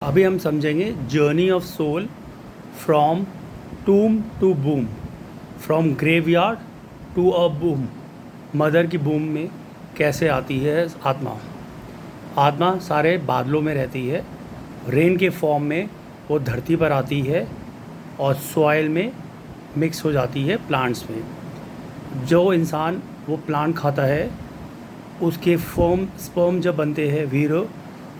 अभी हम समझेंगे journey of soul from टूम to boom, from graveyard to a boom. Mother की बूम में कैसे आती है आत्मा। आत्मा सारे बादलों में रहती है, रेन के फॉर्म में वो धरती पर आती है और सॉइल में मिक्स हो जाती है प्लांट्स में। जो इंसान वो प्लांट खाता है उसके स्पर्म जब बनते हैं वीरो,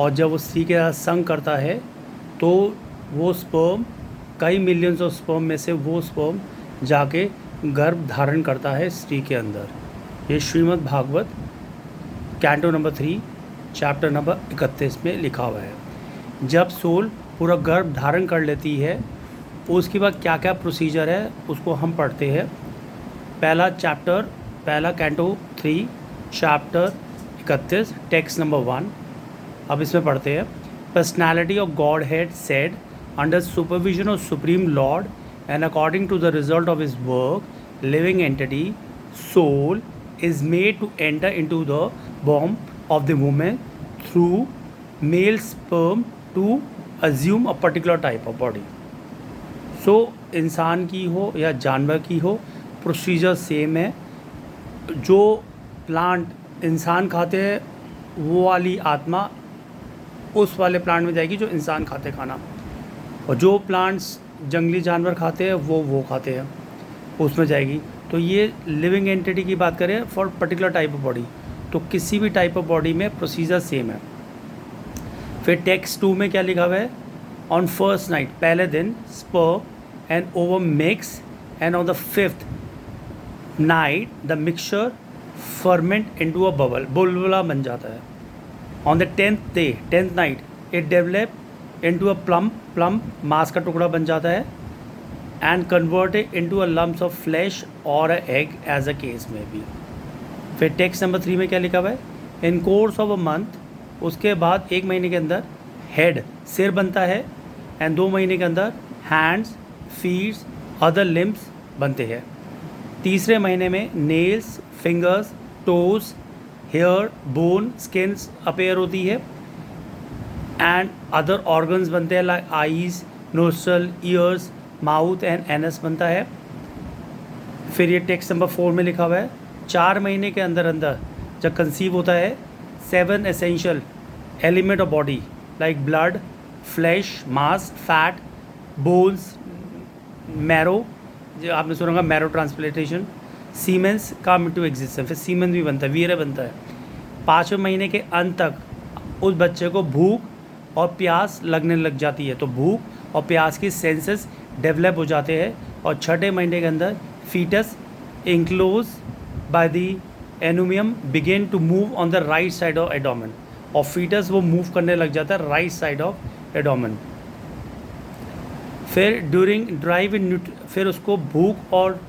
और जब वो स्त्री के साथ संग करता है तो वो स्पर्म, कई मिलियंस ऑफ स्पर्म में से वो स्पर्म जाके गर्भ धारण करता है स्त्री के अंदर। ये Shrimad Bhagavat canto number 3 chapter number 31 में लिखा हुआ है। जब सोल पूरा गर्भ धारण कर लेती है उसके बाद क्या क्या प्रोसीजर है उसको हम पढ़ते हैं। पहला कैंटो 3 चैप्टर 31 टेक्स्ट नंबर 1। अब इसमें पढ़ते हैं। Personality of godhead said under supervision of supreme lord and according to the result of his work living entity soul is made to enter into the womb of the woman through male sperm to assume a particular type of body. So इंसान की हो या जानवर की हो procedure same है। जो plant इंसान खाते हैं वो वाली आत्मा उस वाले प्लांट में जाएगी जो इंसान खाते खाना, और जो प्लांट्स जंगली जानवर खाते हैं वो खाते हैं उसमें जाएगी। तो ये लिविंग एंटिटी की बात करें for particular type of body, तो किसी भी टाइप ऑफ बॉडी में प्रोसीजर सेम है। फिर टेक्स्ट 2 में क्या लिखा हुआ है। ऑन फर्स्ट नाइट, पहले दिन sperm and ovum mix and on the 5th night the mixture ferment into a bubble, बुलबुला बन जाता है। On the 10th day, 10th night it develop into a plum मांस का टुकड़ा बन जाता है and converted into a lumps of flesh or a egg as a case may be। फिर टेक्स्ट नंबर 3 में क्या लिखा हुआ है। इन कोर्स ऑफ अ मंथ, उसके बाद 1 महीने के अंदर हेड सिर बनता है, एंड 2 महीने के अंदर हैंड्स फीट्स अदर लिम्स बनते हैं। तीसरे महीने में nails fingers toes hair bone skins appear होती है, एंड अदर ऑर्गन्स बनते हैं like eyes nostril ears mouth and anus बनता है। फिर ये टेक्स्ट नंबर 4 में लिखा हुआ है। 4 महीने के अंदर जब कंसीव होता है 7 essential element of body like blood flash mass fat bones marrow, जो आपने सुना होगा marrow transplantation, siemens come into existence. फिर सीमेंस भी बनता है, वीर्य बनता है। 5वें महीने के अंत तक उस बच्चे को भूख और प्यास लगने लग जाती है, तो भूख और प्यास की सेंसेस डेवलप हो जाते हैं। और 6ठे महीने के अंदर foetus enclose by the amnion begin to move on the right side of abdomen, और फीटस वो मूव करने लग जाता है राइट साइड ऑफ एडोमेन। फिर ड्यूरिंग ड्राइव इन फिर उसको भूख और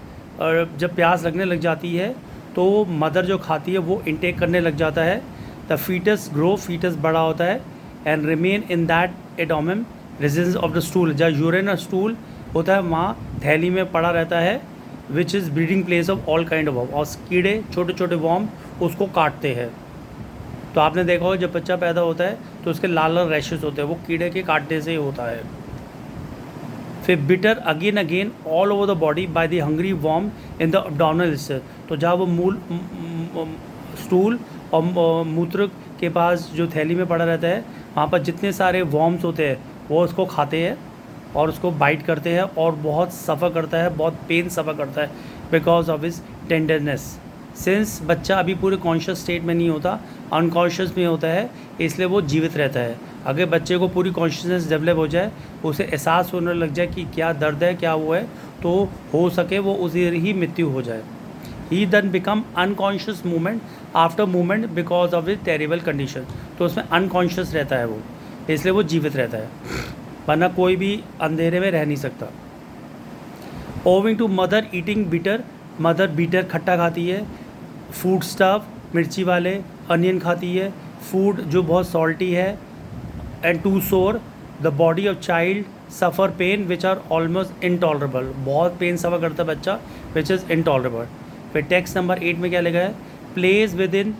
जब प्यास लगने लग जाती है तो मदर जो खाती है वो इनटेक करने लग जाता है। द फीटस ग्रो, फीटस बड़ा होता है, and remain in that abdomen residence of the stool, जहाँ यूरिन और स्टूल होता है वहाँ थैली में पड़ा रहता है, which is breeding place of all kind of worm. और कीड़े छोटे छोटे वॉर्म उसको काटते हैं। तो आपने देखा हो जब बच्चा पैदा होता है तो उसके लाल लाल रैशेस होते हैं, वो कीड़े के काटने से ही होता है। फिर bitter again all over the body by the hungry worm in the abdominal हिस्से, तो जहाँ वो मूल स्टूल और मूत्र के पास जो थैली में पड़ा रहता है वहाँ पर जितने सारे वॉर्म्स होते हैं वो उसको खाते हैं और उसको बाइट करते हैं, और बहुत सफ़र करता है, बहुत पेन सफ़र करता है because of is tenderness. Since बच्चा अभी पूरे कॉन्शियस स्टेट में नहीं होता, अनकॉन्शियस में होता है, इसलिए वो जीवित रहता है। अगर बच्चे को पूरी कॉन्शियसनेस डेवलप हो जाए, उसे एहसास होने लग जाए कि क्या दर्द है क्या वो है, तो हो सके वो उसी ही मृत्यु हो जाए। He then become unconscious movement after movement because of is terrible condition, तो उसमें अनकॉन्शियस रहता है वो, इसलिए वो जीवित रहता है, वरना कोई भी अंधेरे में रह नहीं सकता। Owing to mother eating bitter, mother beater खट्टा खाती है। फूड स्टफ मिर्ची वाले अनियन खाती है, फूड जो बहुत सॉल्टी है। And to sore the body of child suffer pain which are almost intolerable, बहुत पेन सफ़र करता है बच्चा विच इज़ इनटॉलरेबल। फिर टेक्स्ट नंबर 8 में क्या लिखा है। Place within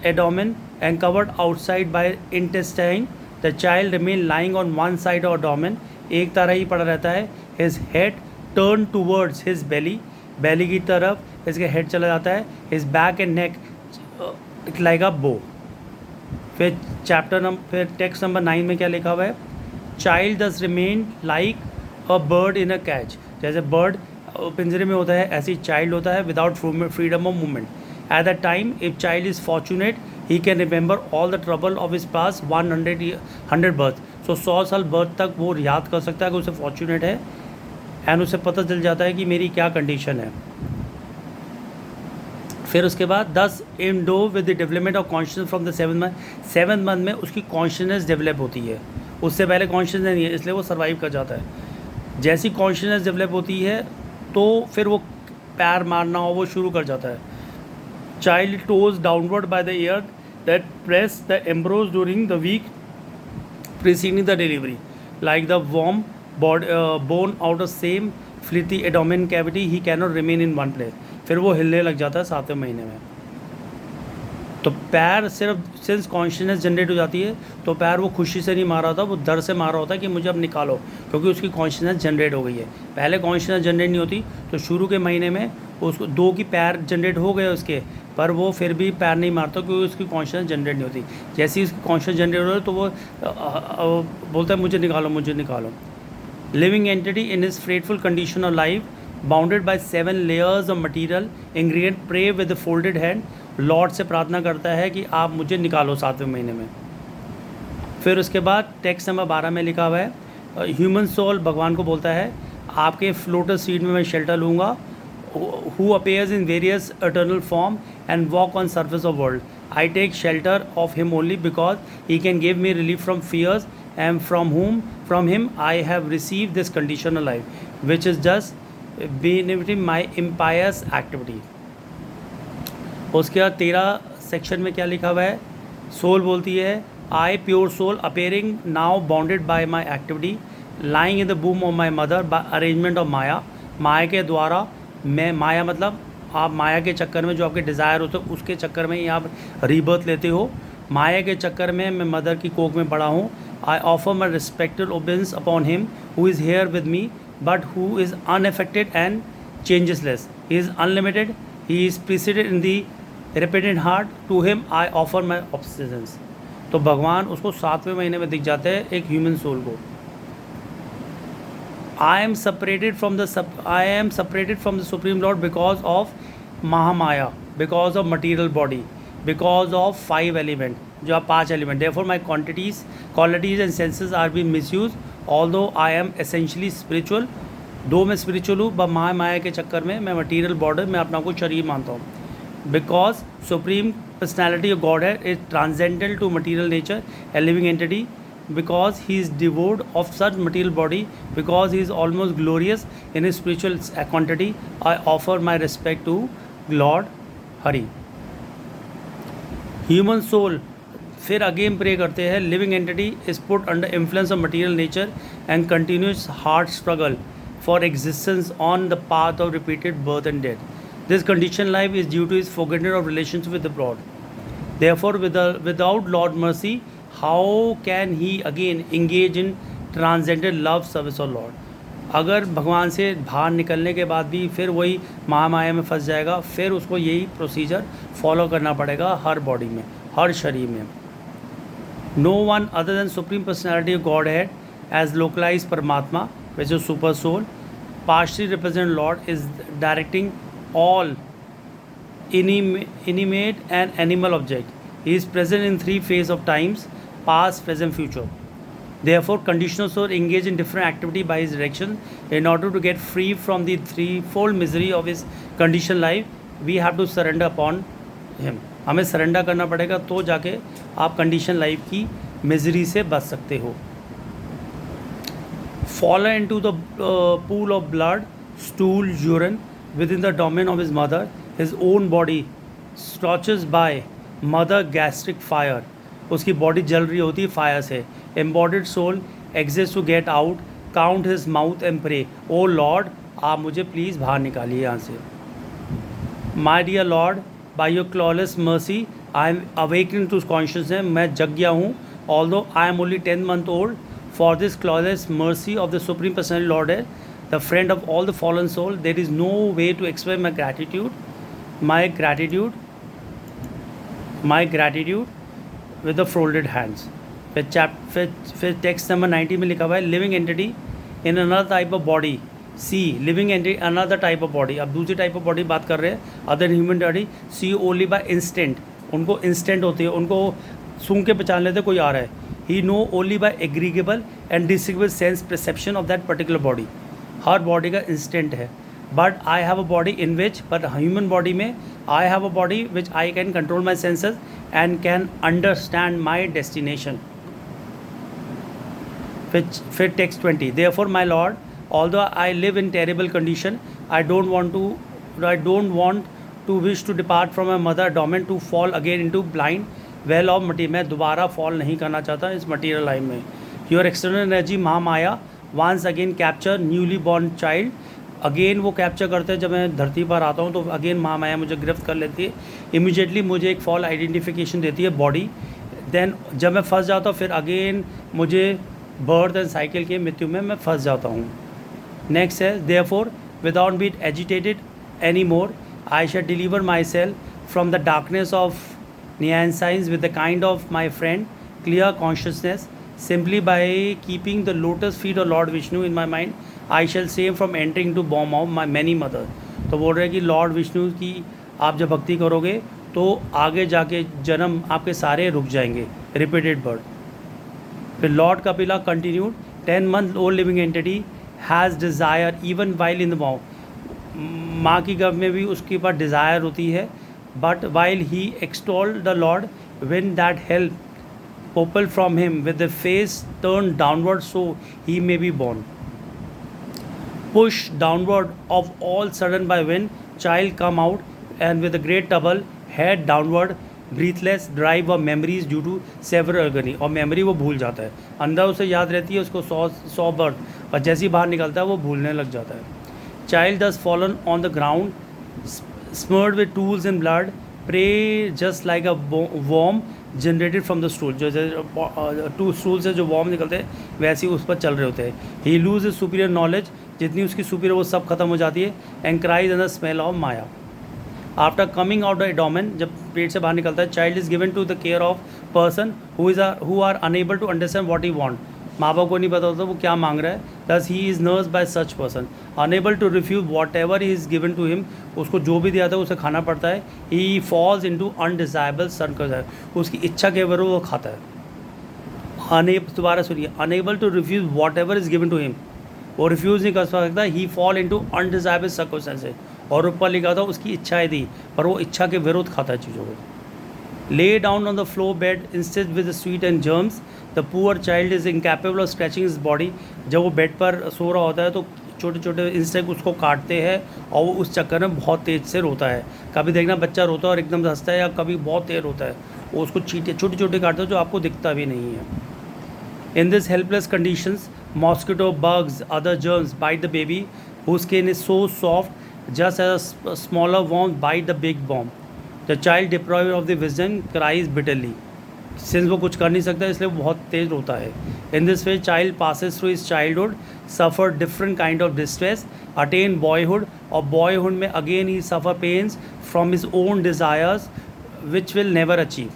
abdomen and covered outside by intestine the child remain lying on one side abdomen, एक तरह ही पड़ा रहता है. His head turn towards his belly, belly की तरफ इसके हेड चला जाता है. His back and neck like अ बो. फिर टेक्स्ट नंबर 9 में क्या लिखा हुआ है? Child thus remain like a bird in a cage, जैसे बर्ड पिंजरे में होता है ऐसे ही चाइल्ड होता है without freedom of movement. At the time if child is fortunate he can remember all the trouble of his past 100 birth. So 100 साल बर्थ तक वो याद कर सकता है कि उसे फॉर्चुनेट है, एंड उसे पता चल जाता है कि मेरी क्या कंडीशन है. फिर उसके बाद 10 endowed with the development of consciousness from the 7th month में उसकी कॉन्शियसनेस डेवलप होती है. उससे पहले कॉन्शियसनेस नहीं है, इसलिए वो सर्वाइव कर जाता है. जैसी कॉन्शियसनेस डेवलप होती है तो फिर वो पैर मारना हो वो शुरू कर जाता है. Child tossed downward by the air that press the embryo during the week preceding the delivery like the worm born out of same filthy abdomen cavity he can not remain in one place. फिर वो हिलने लग जाता है 7वें महीने में. तो पैर सिर्फ सिंस कॉन्शियसनेस जनरेट हो जाती है तो पैर वो खुशी से नहीं मारा होता, वो डर से मारा होता है कि मुझे अब निकालो, क्योंकि उसकी कॉन्शियसनेस जनरेट हो गई है. पहले कॉन्शियसनेस जनरेट नहीं होती तो शुरू के महीने में उसको 2 की पैर जनरेट हो गए उसके, पर वो फिर भी पैर नहीं मारता क्योंकि उसकी कॉन्शियसनेस जनरेट नहीं होती. जैसे ही उसकी कॉन्शियसनेस जनरेट हो रही तो वो बोलता है मुझे निकालो, मुझे निकालो. Living entity in his fretful condition of life bounded by 7 layers of material ingredient pray with folded hand lord से प्रार्थना करता है कि आप मुझे निकालो 7वें महीने में. फिर उसके बाद टेक्स्ट नंबर 12 में लिखा हुआ है ह्यूमन सोल भगवान को बोलता है आपके फ्लोटर सीट में मैं शेल्टर लूँगा. Who appears in various eternal form and walk on surface of world. I take shelter of him only because he can give me relief from fears and from him I have receive this condition of life which is just benefiting my impious activity. उसके बाद 13 section में क्या लिखा हुआ है? Soul बोलती है I pure soul appearing now bounded by my activity lying in the बूम of my mother by arrangement of Maya. Maya के द्वारा मैं, माया मतलब आप माया के चक्कर में जो आपके डिज़ायर होते हैं उसके चक्कर में ही आप रीबर्थ लेते हो. माया के चक्कर में मैं मदर की कोख में पड़ा हूँ. I offer my respected obeisance upon him who is here with me but who is unaffected and changeless. He is unlimited, he is perceived in the repentant heart, to him I offer my obeisances. तो भगवान उसको 7वें महीने में दिख जाते हैं एक human soul को. I am separated from the Supreme Lord because of Mahamaya, because of material body, because of 5 element, जो आप 5 element. Therefore my qualities and senses are being misused. Although I am essentially spiritual, दो मैं spiritual हूँ, but माया के चक्कर में मैं material body में अपना को शरीर मानता हूँ. Because Supreme Personality of Godhead is transcendental to material nature, a living entity, because he is devoid of such material body, because he is almost glorious in his spiritual quantity, I offer my respect to Lord Hari. Human soul फिर again pray करते हैं living entity is put under influence of material nature and continuous hard struggle for existence on the path of repeated birth and death. This conditioned life is due to his forgetting of relationship with the Lord. Therefore, without Lord mercy, how can he again engage in transcendent love service of Lord? अगर भगवान से बाहर निकलने के बाद भी फिर वही महामाया में फंस जाएगा, फिर उसको यही प्रोसीजर फॉलो करना पड़ेगा हर बॉडी में, हर शरीर में. No one other than Supreme Personality of Godhead as localized Paramatma, which is Super Soul, partially represent Lord, is directing all inanimate and animal object. He is present in 3 phases of times: past, present, future. Therefore, conditional soul engage in different activity by his direction. In order to get free from the threefold misery of his conditioned life, we have to surrender upon him. हमें surrender करना पड़ेगा तो जाके आप condition life की misery से बच सकते हो. Fall into the pool of blood, stool, urine within the domain of his mother, his own body scorches by mother gastric fire. उसकी बॉडी जल रही होती है फायर से. embodied soul exists to get out, count his mouth and pray, O lord आप मुझे please बाहर निकालिए यहाँ से. My dear Lord, by your flawless mercy, I am awakening to consciousness. मैं जग गया हूँ although I am only 10 months old, for this clauseless mercy of the Supreme Personality Lord, the friend of all the fallen soul, there is no way to express my gratitude with the folded hands. फिर text number 90 में लिखा हुआ है living entity in another type of body, see living entity another type of body. अब दूसरी type of body बात कर रहे हैं, other human body, see only by instant. उनको इंस्टेंट होती है, उनको सूंघ के पहचान लेते कोई आ रहा है. He know only by agreeable and distributable sense perception of that particular body. हर बॉडी का इंस्टेंट है. But I have a body in which, but human body में I have a body which I can control my senses and can understand my destination. फिर text 20, therefore my lord, although I live in terrible condition, I don't want to wish to depart from my mother dormant to fall again into blind well of material. मैं दोबारा fall नहीं करना चाहता इस material life में. Your external energy Mahamaya once again capture newly born child. Again वो capture करते हैं जब मैं धरती पर आता हूँ, तो अगेन महामाया मुझे गिरफ्त कर लेती है. इमीडिएटली मुझे एक फॉल आइडेंटिफिकेशन देती है बॉडी. देन जब मैं फंस जाता हूँ, फिर अगेन मुझे बर्थ एंड साइकिल की मृत्यु में मैं फंस जाता हूँ. नेक्स्ट है therefore without beat agitated any more I shall deliver my self from the darkness of nescience with the kind of my friend clear consciousness simply by keeping the lotus feet of lord Vishnu in my mind. I shall save from entering to बॉम of my many mother. तो बोल रहे हैं कि Lord Vishnu की आप जब भक्ति करोगे तो आगे जाके जन्म आपके सारे रुक जाएंगे, रिपीटेड बर्थ. फिर lord Kapila continued 10 month old living entity has desire even while in the maw. माँ की गर्भ में भी उसके पास डिज़ायर होती है, but while he extolled the lord when that help people from him with the face turn downward so he may be born. Push downward off all sudden by wind child come out and with a great trouble head downward breathless drive और memories due to several agony. और memory वो भूल जाता है, अंदर उसे याद रहती है उसको 100 बर्थ, पर जैसे ही बाहर निकलता है वो भूलने लग जाता है. Child thus fallen on the ground smeared with tools in blood prey just like a worm generated from the stool. जो टू स्टूल से जो वॉर्म निकलते हैं वैसे ही उस पर चल रहे होते हैं. He loses his superior knowledge, जितनी उसकी सुपीरियर वो सब खत्म हो जाती है. And cries in the smell of maya. After coming out the abdomen, जब पेट से बाहर निकलता है, child is given to the care of person who are unable to understand what he want. माँ बाप को नहीं पता होता वो क्या मांग रहा है. Thus he is nurse by such person unable to refuse whatever he is given to him. उसको जो भी दिया था उसे खाना पड़ता है. ही फॉल्स इन टू अनडिजायबल सन, उसकी इच्छा के विरुद्ध वो खाता है. दोबारा सुनिए, unable to refuse whatever is given to him, वो रिफ्यूज़ नहीं कर सकता. He fall into undesirable circumstances. और ऊपर लिखा था उसकी इच्छाएं थी, पर वो इच्छा के विरुद्ध खाता है चीज़ों को. Lay down on the floor bed instead with sweet and germs. The poor child is incapable of scratching his body. जब वो बेड पर सो रहा होता है तो छोटे छोटे इंसेक्ट उसको काटते हैं और वो उस चक्कर में बहुत तेज़ से रोता है. कभी देखना बच्चा रोता है और एकदम से हंसता है, या कभी बहुत तेज रोता है. वो उसको चीटे छोटे छोटे काटते हैं जो आपको दिखता भी नहीं है. In this helpless conditions mosquito bugs other germs bite the baby whose skin is so soft just as a smaller worm bite the big worm. The child deprived of the wisdom cries bitterly. Since वो कुछ कर नहीं सकता इसलिए वो बहुत तेज रोता है. In this way child passes through his childhood, suffer different kind of distress, attain boyhood, और boyhood में again he suffer pains from his own desires which will never achieve.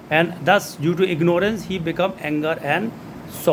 And thus due to ignorance he become anger and sorrow.